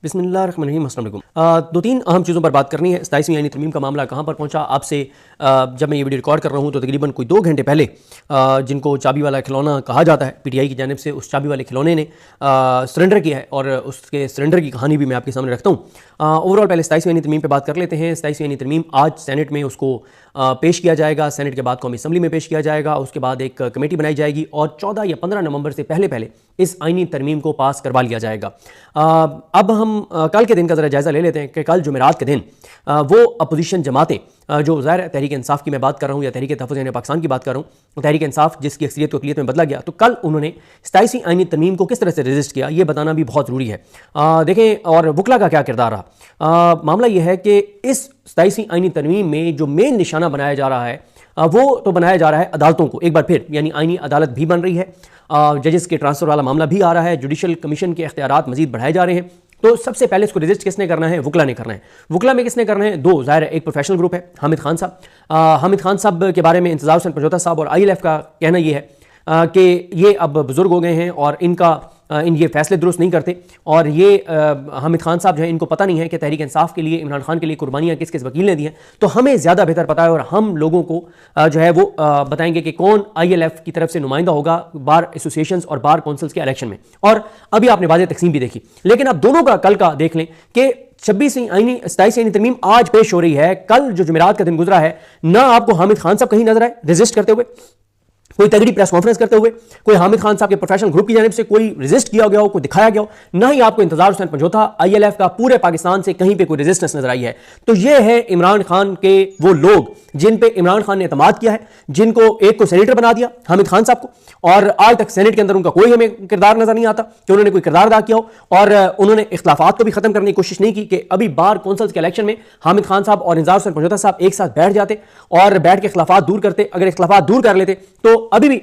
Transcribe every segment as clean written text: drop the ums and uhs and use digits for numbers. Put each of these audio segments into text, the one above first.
बिस्मिल्लाहिर्रहमानिर्रहीम। अस्सलाम वालेकुम। दो तीन अहम चीज़ों पर बात करनी है। 27वीं आईनी तरमीम का मामला कहाँ पर पहुँचा आपसे जब मैं ये वीडियो रिकॉर्ड कर रहा हूँ तो तकरीबन कोई 2 घंटे पहले जिनको चाबी वाला खिलौना कहा जाता है पीटीआई की जानिब से, उस चाबी वाले खिलौने ने सरेंडर किया है और उसके सरेंडर की कहानी भी मैं आपके सामने रखता हूँ। ओवरऑल पहले 27वीं आईनी तरमीम पर बात कर लेते हैं। 27वीं आईनी तरमीम आज सेनेट में उसको पेश किया जाएगा, सेनेट के बाद कौमी असम्बली में पेश किया जाएगा, उसके बाद एक कमेटी बनाई जाएगी और 14 या 15 नवंबर से पहले पहले इस आईनी तरमीम को पास करवा लिया जाएगा। अब हम कल के दिन का ज़रा जायज़ा ले लेते हैं कि कल जुमेरात के दिन वो अपोजिशन जमातें जो ज़ाहिर तहरीक इंसाफ की मैं बात कर रहा हूँ या तहरीक तहफ़्फ़ुज़ पाकिस्तान की बात कर रहा हूँ, तहरीक इंसाफ जिसकी अक्सरियत को अक़लियत में बदला गया, तो कल उन्होंने 27वीं आईनी तरमीम को किस तरह से रजिस्ट किया ये बताना भी बहुत ज़रूरी है। देखें और वकला का क्या किरदार रहा। मामला ये है कि इस 27वीं आईनी तरमीम में जो मेन निशाना बनाया जा रहा है वो तो बनाया जा रहा है अदालतों को एक बार फिर, यानी आईनी अदालत भी बन रही है, जजेस के ट्रांसफ़र वाला मामला भी आ रहा है, जुडिशल कमीशन के इख्तियारात मजीद बढ़ाए जा रहे हैं। तो सबसे पहले इसको रजिस्ट किसने करना है? वकला ने करना है। वकला में किसने करना है? दो ज़ाहिर एक प्रोफेशनल ग्रुप है, हामिद खान साहब। हामिद खान साहब के बारे में इंतज़ार हुसैन पंजोता साहब और ILF का कहना यह है कि ये अब बुज़ुर्ग हो गए हैं और इन ये फैसले दुरुस्त नहीं करते और ये हामिद खान साहब जो है इनको पता नहीं है कि तहरीक इंसाफ के लिए, इमरान खान के लिए कुर्बानियाँ किस किस वकील ने दी हैं। तो हमें ज़्यादा बेहतर पता है और हम लोगों को जो है वो बताएंगे कि कौन ILF की तरफ से नुमाइंदा होगा बार एसोसिएशंस और बार काउंसिल्स के इलेक्शन में। और अभी आपने वाज़ेह तकसीम भी देखी, लेकिन अब दोनों का कल का देख लें कि 27वीं आईनी तरमीम आज पेश हो रही है। कल जो जुमेरात का दिन गुजरा है, ना आपको हामिद खान साहब कहीं नजर आए रजिस्ट करते हुए, कोई तगड़ी प्रेस कॉन्फ्रेंस करते हुए, कोई हामिद खान साहब के प्रोफेशनल ग्रुप की जानिब से कोई रजिस्ट किया गया हो, कोई दिखाया गया हो, ना ही आपको इंतजार हुसैन पंजोता ILF का पूरे पाकिस्तान से कहीं पे कोई रेजिस्टेंस नजर आई है। तो ये है इमरान खान के वो लोग जिन पे इमरान खान ने एतमाद किया है, जिनको एक को सेनेटर बना दिया हामिद खान साहब को, और आज तक सेनेट के अंदर उनका कोई हमें किरदार नजर नहीं आता कि उन्होंने कोई किरदार अदा किया हो। और उन्होंने इख्तिलाफात को भी खत्म करने की कोशिश नहीं की कि अभी बार कौंसल्स के इलेक्शन में हामिद खान साहब और इंतजार हुसैन पंजोता साहब एक साथ बैठ जाते और बैठ के इख्तिलाफात दूर करते। अगर इख्तिलाफात दूर कर लेते तो अभी भी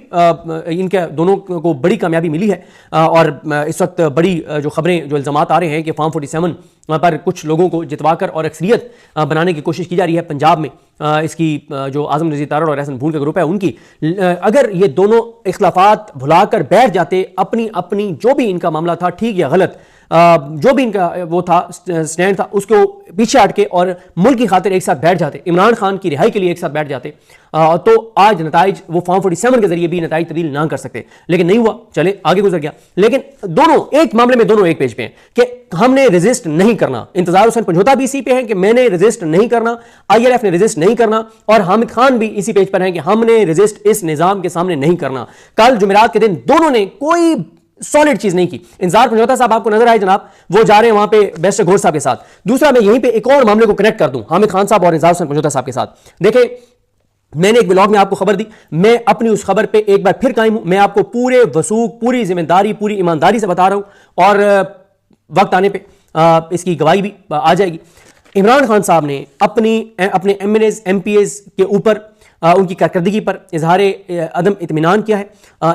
इनके दोनों को बड़ी कामयाबी मिली है। और इस वक्त बड़ी जो खबरें, जो इल्ज़ामात आ रहे हैं कि फॉर्म 47 पर कुछ लोगों को जितवाकर और अक्सरियत बनाने की कोशिश की जा रही है पंजाब में। इसकी जो आज़म रज़ी तारड़ और एहसन भून का ग्रुप है उनकी, अगर ये दोनों इख्तिलाफात भुलाकर बैठ जाते, अपनी अपनी जो भी इनका मामला था, ठीक या गलत, जो भी इनका वो था स्टैंड था, उसको पीछे हट के और मुल्क की खातिर एक साथ बैठ जाते, इमरान खान की रिहाई के लिए एक साथ बैठ जाते, तो आज नताइज वो फॉर्म 47 के जरिए भी नताइज तब्दील ना कर सकते। लेकिन नहीं हुआ, चले आगे गुजर गया। लेकिन दोनों एक मामले में दोनों एक पेज पे हैं कि हमने रजिस्ट नहीं करना। इंतजार हुसैन पंजोता भी इसी पे है कि मैंने रजिस्ट नहीं करना, ILF ने रजिस्ट नहीं करना, और हामिद खान भी इसी पेज पर है कि हमने रजिस्ट इस निजाम के सामने नहीं करना। कल जुमेरात के दिन दोनों ने कोई सॉलिड चीज नहीं की। इंतजार पंजोता साहब आपको नजर आए जनाब, वो जा रहे हैं वहां पे बेस्ट घोर साहब के साथ। दूसरा, मैं यहीं पे एक और मामले को कनेक्ट कर दूं हामिद खान साहब और इंतजार हुसैन पंजोता साहब के साथ। देखें, मैंने एक ब्लॉग में आपको खबर दी, मैं अपनी उस खबर पे एक बार फिर कायम हूं। मैं आपको पूरे वसूख, पूरी जिम्मेदारी, पूरी ईमानदारी से बता रहा हूं और वक्त आने पे इसकी गवाही भी आ जाएगी। इमरान खान साहब ने अपने MNAs MPAs के ऊपर उनकी कारकर्दगी पर इजहार अदम इत्मीनान किया है,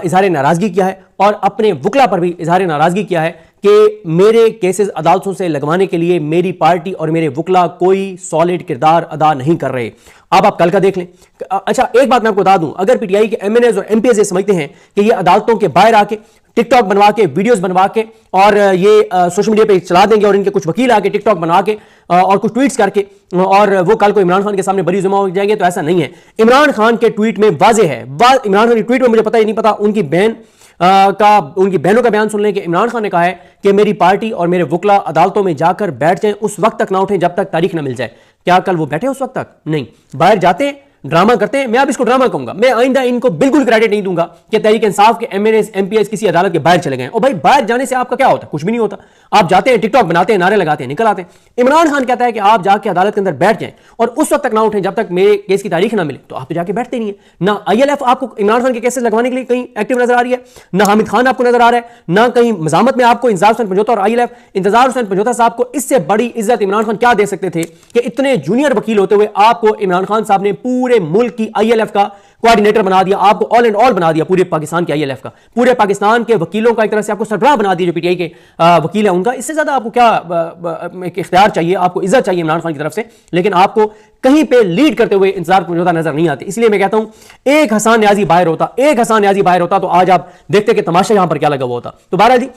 इजहार नाराज़गी किया है, और अपने वकला पर भी इजहार नाराज़गी किया है कि मेरे केसेस अदालतों से लगवाने के लिए मेरी पार्टी और मेरे वकला कोई सॉलिड किरदार अदा नहीं कर रहे। अब आप कल का देख लें। अच्छा, एक बात मैं आपको बता दूं, अगर PTI के MNAs और MPAs ये समझते हैं कि ये अदालतों के बाहर आके टिकटॉक बनवा के, वीडियोस बनवा के और ये सोशल मीडिया पे चला देंगे और इनके कुछ वकील आके टिकटॉक बना के और कुछ ट्वीट्स करके और वो कल को इमरान खान के सामने बरी जुमा हो जाएंगे, तो ऐसा नहीं है। इमरान खान के ट्वीट में वाज़ेह है, इमरान खान की ट्वीट में मुझे पता ही नहीं पता उनकी बहनों का बयान सुन लें कि इमरान खान ने कहा है कि मेरी पार्टी और मेरे वकला अदालतों में जाकर बैठ जाएं, उस वक्त तक ना उठें जब तक तारीख ना मिल जाए। क्या कल वो बैठे उस वक्त तक? नहीं, बाहर जाते हैं, ड्रामा करते हैं। मैं अब इसको ड्रामा कहूंगा, मैं आइंदा इनको बिल्कुल क्रेडिट नहीं दूंगा कि तहरीक इंसाफ के MNAs MPAs किसी अदालत के बाहर चले गए। और भाई, बाहर जाने से आपका क्या होता है? कुछ भी नहीं होता। आप जाते हैं, टिकटॉक बनाते हैं, नारे लगाते हैं, निकल आते हैं। इमरान खान कहता है कि आप जाके अदालत के अंदर बैठ जाएं और उस वक्त तक ना उठें जब तक मेरे केस की तारीख ना मिले। तो आप तो जाके बैठते नहीं है ना। ILF आपको इमरान खान के केसेस लगवाने के लिए कहीं एक्टिव नजर आ रही है, ना हामिद खान आपको नजर आ रहा है, ना कहीं मजामत में आपको इंतजार हुसैन पंजोता और ILF। इंतजार हुसैन पंजोता साहब को इससे बड़ी इज्जत इमरान खान क्या दे सकते थे कि इतने जूनियर वकील होते हुए आपको इमरान खान साहब ने पूरे मुल्क की ILF का कोऑर्डिनेटर बना दिया, आपको ऑल एंड ऑल बना दिया पूरे पाकिस्तान के ILF का, पूरे पाकिस्तान के वकीलों का एक तरह से आपको सरबराह बना दिया जो PTI के वकील है उनका। इससे ज्यादा आपको क्या इख्तियार चाहिए? आपको इज्जत चाहिए इमरान खान की तरफ से, लेकिन आपको कहीं पे लीड करते हुए इंतजार पंजोता नजर नहीं आते। इसलिए मैं कहता हूं एक हसन न्याजी बाहर होता तो आज आप देखते कि तमाशा यहां पर क्या लगा हुआ होता। तो बहरहाल जी,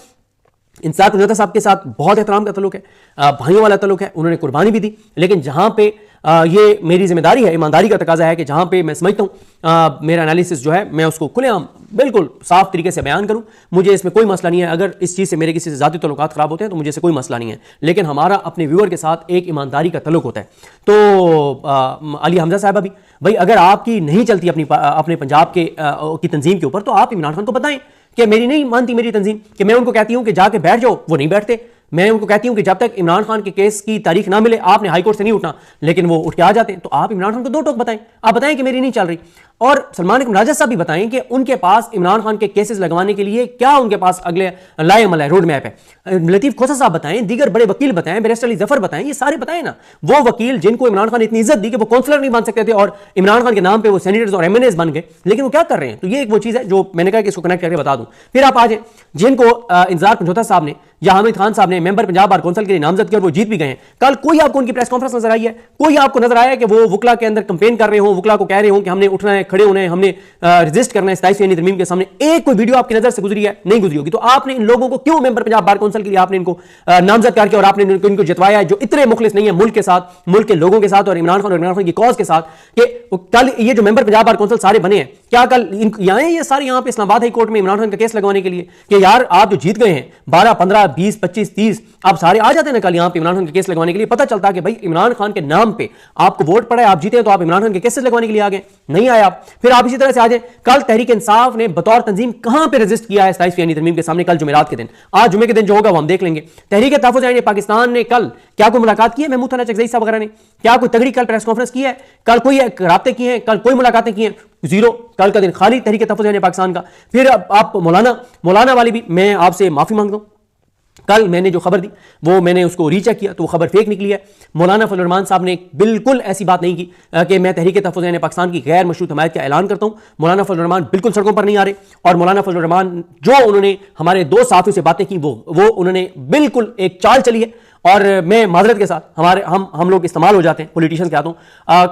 इंसार कुंजोता साहब के साथ बहुत एहतराम का तल्लुक है, भाइयों वाला तल्लुक है, उन्होंने कुर्बानी भी दी, लेकिन जहां पे ये मेरी जिम्मेदारी है, ईमानदारी का तकाजा है कि जहां पे मैं समझता हूं मेरा एनालिसिस जो है मैं उसको खुलेआम बिल्कुल साफ तरीके से बयान करूं, मुझे इसमें कोई मसला नहीं है। अगर इस चीज़ से मेरे किसी से ज़ाती तल्लुकात खराब होते हैं तो मुझे इससे कोई मसला नहीं है, लेकिन हमारा अपने व्यूअर के साथ एक ईमानदारी का तल्लुक होता है। तो अली हमजा साहबा भी, भाई अगर आपकी नहीं चलती अपने पंजाब की तंजीम के ऊपर, तो आप इमरान खान को बताएं कि मेरी नहीं मानती मेरी तंजीम, कि मैं उनको कहती हूं कि जाके बैठ जाओ, वो नहीं बैठते। मैं उनको कहती हूं कि जब तक इमरान खान के केस की तारीख ना मिले आपने हाई कोर्ट से नहीं उठना, लेकिन वो उठ के आ जाते हैं। तो आप इमरान खान को दो टोक बताएं, आप बताएं कि मेरी नहीं चल रही। और सलमान अकरम राजा साहब भी बताएं कि उनके पास इमरान खान के केसेस लगवाने के लिए क्या उनके पास अगले लाए अमल है, रोड मैप है। लतीफ खोसा साहब बताएं, दीगर बड़े वकील बताएं, बैरिस्टर अली जफर बताएं, ये सारे बताएं ना। वो वकील जिनको इमरान खान ने इतनी इज्जत दी कि वो काउंसलर नहीं बन सकते थे और इमरान खान के नाम पे वो सेनेटर्स और एमएनएस बन गए, लेकिन वो क्या कर रहे हैं। तो ये एक वो चीज़ है जो मैंने कहा कि इसको कनेक्ट करके बता दूं। फिर आप आ जाए जिनको इंतजार कुंजोता साहब ने या हामिद खान साहब ने मेंबर पंजाब बार कौंसिल के लिए नामजद किया और वो जीत भी गए हैं। कल कोई आपको उनकी प्रेस कॉन्फ्रेंस नजर आई है? कोई आपको नजर आया कि वो वकला के अंदर कंपेन कर रहे हो, वकला को कह रहे हो कि हमने उठना है, खड़े होना है, हमने रजिस्ट करना है 27वीं तरमीम के सामने? एक कोई वीडियो आपकी नजर से गुजरी है? नहीं गुजरी होगी। तो आपने इन लोगों को क्यों मेंबर पंजाब बार कौंसिल के लिए आपने इनको नामजद करके और आपने इनको जितवाया जो इतने मुखलिस नहीं है मुल्क के साथ, मुल्क के लोगों के साथ और इमरान खान की कॉज के साथ, कि कल ये जो मेंबर पंजाब बार कौंसिल सारे बने हैं, क्या कल आए ये सारे यहाँ पे इस्लामाबाद हाई कोर्ट में इमरान खान का केस लगवाने के लिए कि यार आप जो जीत गए हैं 12, 15, 20, 25, 30, आप सारे आ जाते हैं ना कल यहाँ पे इमरान खान के केस लगवाने के लिए? पता चलता कि भाई इमरान खान के नाम पे आपको वोट पड़ा है, आप जीते हैं, तो आप इमरान खान के केसेस लगवाने के लिए आ गए, नहीं आए आप। फिर आप इसी तरह से आ जाए, कल तहरीक इंसाफ ने बतौर तंजीम कहां पे रजिस्ट किया है 27वीं तरमीम के सामने? कल जुमेरात के दिन, आज जुमे के दिन जो होगा वो हम देख लेंगे। तहरीक तहफ़्फ़ुज़ ऐन पाकिस्तान ने कल क्या कोई मुलाकात की है महमूद थाना चकज़ई साहब वगैरह ने? क्या कोई तगड़ी कल प्रेस कॉन्फ्रेंस की है? कल कोई राब्ते किए हैं? कल कोई मुलाकातें की हैं? जीरो। कल का दिन खाली तहरीक तहफ़्फ़ुज़ ऐन पाकिस्तान का। फिर आप मौलाना वाली भी मैं आपसे माफी मांगता हूं, कल मैंने जो खबर दी वो मैंने उसको रीचेक किया तो वो खबर फेक निकली है। मौलाना फजल रहमान साहब ने बिल्कुल ऐसी बात नहीं की कि मैं तहरीक तहफ़्फ़ुज़ ऐन पाकिस्तान की गैर मशरूत हमायत का ऐलान करता हूं। मौलाना फजल रहमान बिल्कुल सड़कों पर नहीं आ रहे, और मौलाना फजल रहमान जो उन्होंने हमारे दो साथियों से बातें की वो उन्होंने बिल्कुल एक चाल चली है। और मैं माजरत के साथ हम लोग इस्तेमाल हो जाते हैं पॉलिटिशियंस के हाथों।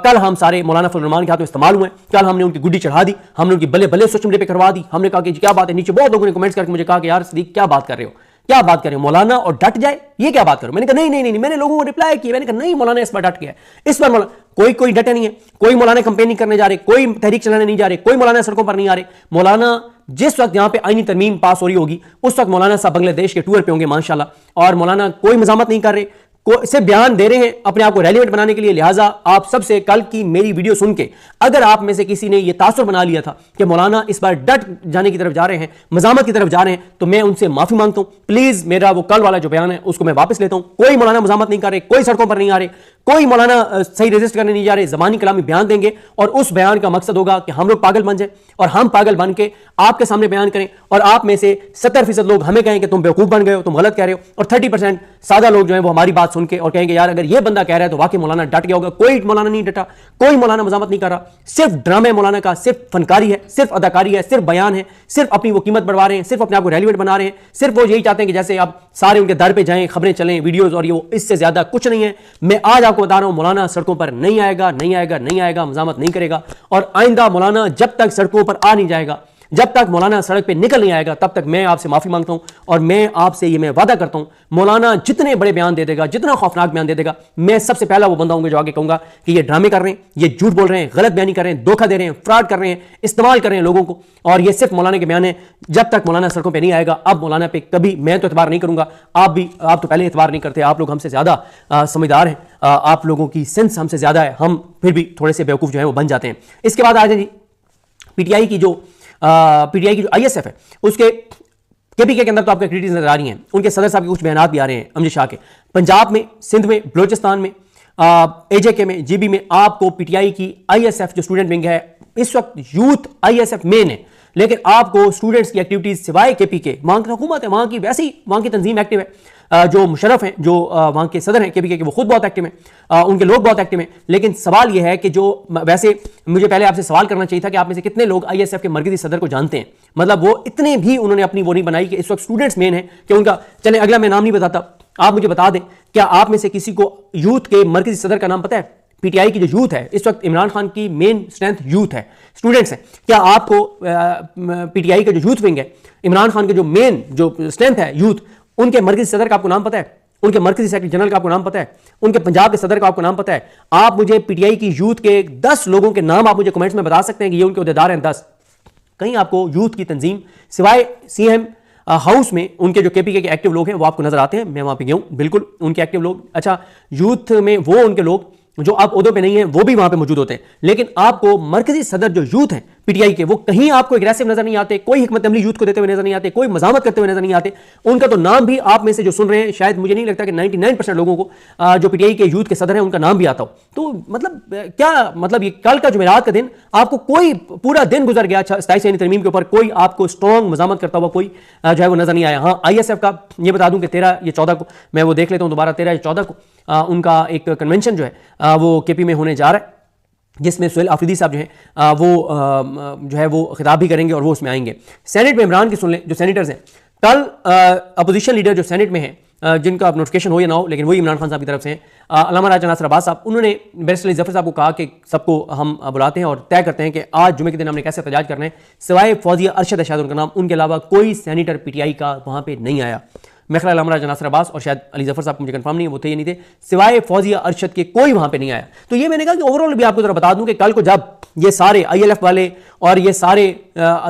कल हम सारे मौलाना फजल रहमान के हाथों इस्तेमाल हुए। कल हमने उनकी गुड्डी चढ़ा दी, हमने उनकी बल्ले बल्ले सोशल मीडिया पे करवा दी। हमने कहा कि क्या बात है, नीचे बहुत लोगों ने कमेंट्स करके मुझे कहा कि यार सदीक क्या बात कर रहे हो, क्या बात कर रहे हो मौलाना, और डट जाए ये क्या बात करो। मैंने कहा नहीं, मैंने लोगों को रिप्लाई किया, मैंने कहा नहीं मौलाना इस बार डट गया, इस बार मौलाना कोई डटे नहीं है, कोई मौलाना कंपेन नहीं करने जा रहे, कोई तहरीक चलाने नहीं जा रहे, कोई मौलाना सड़कों पर नहीं आ रहे। मौलाना जिस वक्त यहां पे आईनी तरमीम पास हो रही होगी उस वक्त मौलाना साहब बांग्लादेश के टूर पे होंगे माशाल्लाह, और मौलाना कोई मजामत नहीं कर रहे, से बयान दे रहे हैं अपने आप को रेलिवेंट बनाने के लिए। लिहाजा आप सबसे कल की मेरी वीडियो सुन के अगर आप में से किसी ने यह तासुर बना लिया था कि मौलाना इस बार डट जाने की तरफ जा रहे हैं, मजामत की तरफ जा रहे हैं, तो मैं उनसे माफी मांगता हूं। प्लीज मेरा वो कल वाला जो बयान है उसको मैं वापस लेता हूं। कोई मौलाना मजामत नहीं कर रहे, कोई सड़कों पर नहीं आ रहे, कोई मौलाना सही रजिस्ट करने नहीं जा रहे, जबानी कलामी बयान देंगे और उस बयान का मकसद होगा कि हम लोग पागल बन जाए और हम पागल बन के आपके सामने बयान करें और आप में से 70% लोग हमें कहें कि तुम बेवकूफ बन गए हो, तुम गलत कह रहे हो, और 30% सादा लोग जो है वो हमारी बात सुन के और कहेंगे यार अगर ये बंदा कह रहा है तो वाकई मौलाना डट गया होगा। कोई मौलाना नहीं डटा, कोई मौलाना मजामत नहीं कर रहा, सिर्फ ड्रामे मौलाना का, सिर्फ फनकारी है, सिर्फ अदाकारी है, सिर्फ बयान है, सिर्फ अपनी वो कीमत बढ़वा रहे हैं, सिर्फ अपने आप को रेलिवेंट बना रहे हैं, सिर्फ वो यही चाहते हैं कि जैसे आप सारे उनके दर पे जाएं, खबरें चलें, वीडियोस, और ये इससे ज्यादा कुछ नहीं है। मैं आज आपको बता रहा हूं मौलाना सड़कों पर नहीं आएगा, नहीं आएगा, नहीं आएगा, मजामत नहीं करेगा, और आइंदा मौलाना जब तक सड़कों पर आ नहीं जाएगा, जब तक मौलाना सड़क पे निकल नहीं आएगा, तब तक मैं आपसे माफी मांगता हूं और मैं आपसे ये मैं वादा करता हूं मौलाना जितने बड़े बयान दे देगा, जितना खौफनाक बयान दे देगा, मैं सबसे पहला वो बंदा हूंगा जो आगे कहूंगा कि ये ड्रामे कर रहे हैं, ये झूठ बोल रहे हैं, गलत बयानी कर रहे हैं, धोखा दे रहे हैं, फ्रॉड कर रहे हैं, इस्तेमाल कर रहे हैं लोगों को, और ये सिर्फ मौलाना के बयान है। जब तक मौलाना सड़कों पर नहीं आएगा, अब मौलाना पे कभी मैं तो एतबार नहीं करूंगा, आप तो पहले एतबार नहीं करते, आप लोग हमसे ज्यादा समझदार हैं, आप लोगों की सेंस हमसे ज्यादा है, हम फिर भी थोड़े से बेवकूफ जो है वो बन जाते हैं। इसके बाद आ जाए जी पीटीआई की जो आईएसएफ है उसके केपीके के अंदर तो आपको एक्टिविटीज नजर आ रही हैं, उनके सदर साहब के कुछ बयान भी आ रहे हैं अमजद शाह के। पंजाब में, सिंध में, बलोचिस्तान में, एजेके में, जीबी में आपको पीटीआई की आईएसएफ जो स्टूडेंट विंग है इस वक्त यूथ आईएसएफ मेन है, लेकिन आपको स्टूडेंट्स की एक्टिविटीज सिवाय केपीके, वहां की हुकूमत है, वहां की वैसे ही वहां की तंजीम एक्टिव है, जो मुशर्रफ हैं, जो वहां के सदर हैं केपीके के, वो खुद बहुत एक्टिव हैं, उनके लोग बहुत एक्टिव हैं। लेकिन सवाल यह है कि जो वैसे मुझे पहले आपसे सवाल करना चाहिए था कि आप में से कितने लोग आईएसएफ के मरकजी सदर को जानते हैं, मतलब वो इतने भी उन्होंने अपनी वो नहीं बनाई कि इस वक्त स्टूडेंट्स मेन है कि उनका, चले अगला मैं नाम नहीं बताता, आप मुझे बता दें क्या आप में से किसी को यूथ के मरकजी सदर का नाम पता है? पीटीआई की जो यूथ है इस वक्त इमरान खान की मेन स्ट्रेंथ यूथ है, स्टूडेंट्स हैं। क्या आपको पीटीआई का जो यूथ विंग है, इमरान खान के जो मेन जो स्ट्रेंथ है यूथ, उनके मरकजी सदर का आपको नाम पता है? उनके मरकजी सेक्रेटरी जनरल का आपको नाम पता है? उनके पंजाब के सदर का आपको नाम पता है? आप मुझे पीटीआई की यूथ के 10 लोगों के नाम आप मुझे कमेंट्स में बता सकते हैं कि ये उनके उहदेदार हैं 10? कहीं आपको यूथ की तंजीम सिवाय सीएम हाउस में उनके जो केपीके के एक्टिव लोग हैं वो आपको नजर आते हैं? मैं वहां पे गया हूं, बिल्कुल उनके एक्टिव लोग, अच्छा यूथ में वो उनके लोग जो आप ओहदों पे नहीं हैं वो भी वहां पे मौजूद होते हैं, लेकिन आपको मरकजी सदर जो यूथ हैं पीटीआई के वो कहीं आपको एग्रेसिव नजर नहीं आते, कोई हिकमत अमली यूथ को देते हुए नजर नहीं आते, कोई मजामत करते हुए नजर नहीं आते। उनका तो नाम भी आप में से जो सुन रहे हैं शायद मुझे नहीं लगता कि 99% लोगों को जो पीटीआई के यूथ के सदर हैं उनका नाम भी आता हो। तो मतलब क्या मतलब ये कल का जुमेरात का दिन आपको कोई पूरा दिन गुजर गया 27 आईनी तरमीम के ऊपर, कोई आपको स्ट्रॉन्ग मजामत करता हुआ कोई जो है वो नजर नहीं आया। हाँ, ISF का ये बता दूं कि 13 या 14 को, मैं वो देख लेता हूं दोबारा, 13 या 14 को उनका एक कन्वेंशन जो है वो केपी में होने जा रहा है, जिसमें सुहेल आफरीदी साहब जो हैं वो जो है वो खिताब भी करेंगे और वो उसमें आएंगे। सेनेट में इमरान की सुन लें, जो सेनेटर्स हैं कल अपोजिशन लीडर जो सेनेट में हैं जिनका नोटिफिकेशन हो या ना हो लेकिन वही इमरान खान साहब की तरफ से हैं, अल्लामा राजा नासिर अब्बास साहब, उन्होंने बैरिस्टर अली जफर साहब को कहा कि सबको हम बुलाते हैं और तय करते हैं कि आज जुमे के दिन हमने कैसे एहतजाज करना है। सिवाय फौजिया अरशद है शायद उनका नाम, उनके अलावा कोई सेनेटर पीटीआई का वहां पर नहीं आया। मेरे ख्याल अल्लामा राजा नासिर अब्बास और शायद अली जफर साहब को मुझे कंफर्म नहीं है वो थे या नहीं थे, सिवाय फौजिया अरशद के कोई वहां पे नहीं आया। तो ये मैंने कहा कि ओवरऑल भी आपको जरा बता दूं कि कल को जब ये सारे ILF वाले और ये सारे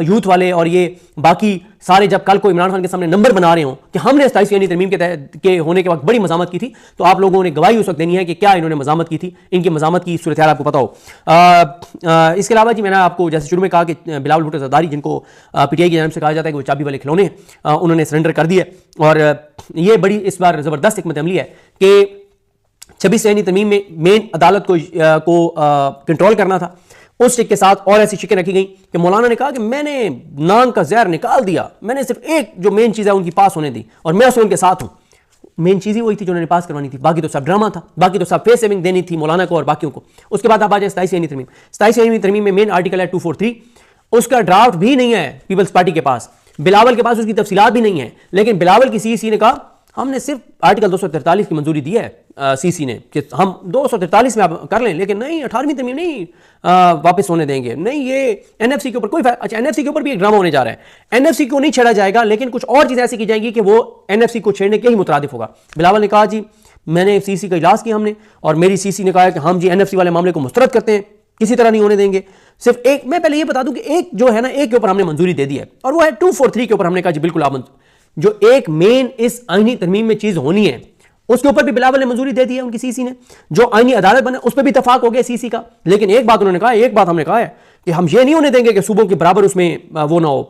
यूथ वाले और ये बाकी सारे जब कल को इमरान खान के सामने नंबर बना रहे हों कि हमने 27 आईनी तरमीम के होने के वक्त बड़ी मजामत की थी, तो आप लोगों ने गवाही उस वक्त देनी है कि क्या इन्होंने मजामत की थी, इनकी मजामत की सूरत हाल आपको पता हो। इसके अलावा जी मैंने आपको जैसे शुरू में कहा कि बिलावल भुट्टो जरदारी, जिनको पीटीआई की जानिब से कहा जाता है कि वो चाबी वाले खिलौने हैं, उन्होंने सरेंडर कर दिया और ये बड़ी इस बार जबरदस्त हिकमत अमली है कि 26 आईनी तरमीम में मेन अदालत को कंट्रोल करना था, उस स्टिक के साथ और ऐसी शिकें रखी गई कि मौलाना ने कहा कि मैंने नान का जहर निकाल दिया, मैंने सिर्फ एक जो मेन चीज़ है उनकी पास होने दी और मैं उसमें उनके साथ हूं। मेन चीज़ ही वही थी जो उन्होंने पास करवानी थी, बाकी तो सब ड्रामा था, बाकी तो सब फेस सेविंग देनी थी मौलाना को और बाकियों को। उसके बाद आप आ जाए 27 आईनी तरमीम। 27 आईनी तरमीम में मेन आर्टिकल है 243, उसका ड्राफ्ट भी नहीं है पीपल्स पार्टी के पास, बिलावल के पास उसकी तफसीलात भी नहीं है, लेकिन बिलावल की CEC ने कहा हमने सिर्फ आर्टिकल 243 की मंजूरी दी है CC ने कि हम 243 में आप कर लें, लेकिन नहीं 18वीं तरमीम नहीं वापस होने देंगे, नहीं ये NFC के ऊपर कोई अच्छा NFC के ऊपर भी एक ड्रामा होने जा रहा है। NFC को नहीं छेड़ा जाएगा लेकिन कुछ और चीज़ ऐसी की जाएंगी कि वो NFC को छेड़ने के ही मुतरादिफ होगा। बिलावल ने कहा जी मैंने CC का इजलास किया हमने और मेरी CC ने कहा कि हम जी NFC वाले मामले को मुस्तरद करते हैं, किसी तरह नहीं होने देंगे। सिर्फ एक, मैं पहले ये बता दूं कि एक जो है ना, एक के ऊपर हमने मंजूरी दे दी है और वो है 243 के ऊपर हमने कहा जी बिल्कुल आप जो एक मेन इस आईनी तरमीम में चीज होनी है उसके ऊपर भी बिलावल ने मंजूरी दे दी है उनकी CC ने। जो आईनी अदालत बने उस पर भी इतफाक हो गया CC का, लेकिन एक बात उन्होंने कहा, एक बात हमने कहा है कि हम ये नहीं होने देंगे कि सूबों के बराबर उसमें वो ना हो,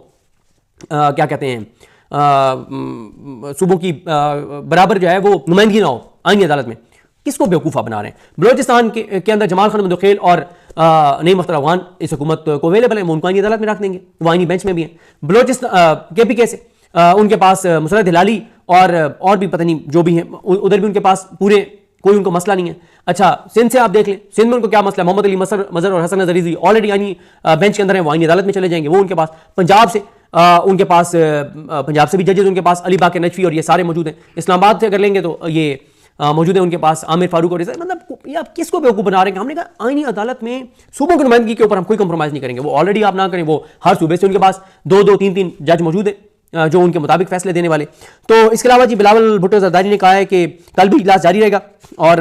क्या कहते हैं, सूबों की बराबर जो है वो नुमाइंदगी ना हो आईनी अदालत में। किसको बेवकूफ़ा बना रहे हैं? बलोचिस्तान के अंदर जमाल खान मंदखेल और नईम अख्तर अफगान इस हुकूमत को अवेलेबल है, वो उनको आईनी अदालत में रख देंगे, वो आईनी बेंच में भी है। बलोचिस्तान KPK से उनके पास मुसरत हिलाली और भी पता नहीं जो भी हैं, उधर भी उनके पास पूरे कोई उनको मसला नहीं है। अच्छा सिंध से आप देख लें, सिंध में उनको क्या मसला है, मोहम्मद अली मजहर और हसन अजहरी ऑलरेडी आईनी बेंच के अंदर है, वो आईनी अदालत में चले जाएंगे, वो उनके पास। पंजाब से उनके पास पंजाब से भी जजेस उनके पास अली बाकर नजफी और ये सारे मौजूद हैं। इस्लामाबाद से अगर लेंगे तो ये मौजूद है उनके पास आमिर फारूक और मतलब ये आप किसको बेवकूफ़ बना रहे हैं? हमने कहा आईनी अदालत में सूबों की नुमाइंदगी के ऊपर हम कोई कंप्रोमाइज़ नहीं करेंगे, वो ऑलरेडी आप ना करें, वो हर सूबे से उनके पास 2-2, 3-3 जज मौजूद है जो उनके मुताबिक फैसले देने वाले। तो इसके अलावा जी बिलावल भुट्टो जरदारी ने कहा है कि कल भी इजलास जारी रहेगा और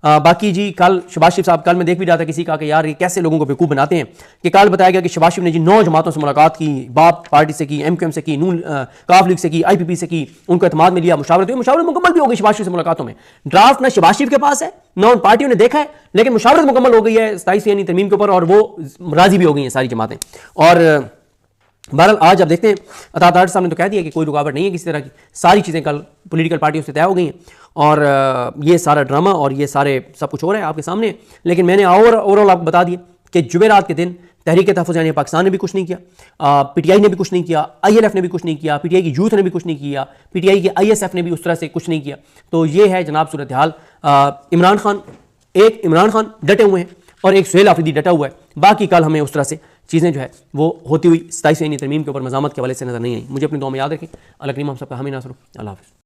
बाकी जी कल शहबाज शरीफ साहब, कल मैं देख भी रहा था किसी का कि यार ये कैसे लोगों को बेवकूफ़ बनाते हैं, कि कल बताया गया कि शहबाज शरीफ ने जी 9 जमातों से मुलाकात की, बाप पार्टी से की, MQM से की, नून काफ लीग से की, IPP से की, उनको एतमाद में लिया, मुशावरत मुकम्मल भी हो गई शहबाज शरीफ से मुलाकातों में। ड्राफ्ट ना शहबाज शरीफ के पास है ना उन पार्टियों ने देखा है, लेकिन मुशावरत मुकम्मल हो गई है 27 यानी तरमीम के ऊपर और वो राजी भी हो गई हैं सारी जमातें। और बहरहाल आज आप देखते हैं अतातार साहब ने तो कह दिया कि कोई रुकावट नहीं है किसी तरह की, सारी चीज़ें कल पॉलिटिकल पार्टियों से तय हो गई हैं और ये सारा ड्रामा और ये सारे सब कुछ हो रहा है आपके सामने। लेकिन मैंने ओवरऑल आपको बता दिया कि जुमेरात के दिन तहरीक तहफ़्फ़ुज़ यानी पाकिस्तान ने भी कुछ नहीं किया, PTI ने भी कुछ नहीं किया, ILF ने भी कुछ नहीं किया, PTI की यूथ ने भी कुछ नहीं किया, PTI की ISF ने भी उस तरह से कुछ नहीं किया। तो ये है जनाब सूरत हाल। इमरान खान डटे हुए हैं और एक सुहेल आफरीदी डटा हुआ है, बाकी कल हमें उस तरह से चीज़ें जो है वो होती हुई 27 यानी तरमीम के ऊपर मज़ामत के हवाले से नज़र नहीं आई। मुझे अपनी दुआ में याद रखें। अल्लाह करीम हम सबका हमें नासर हो। अल्लाह हाफ़िज़।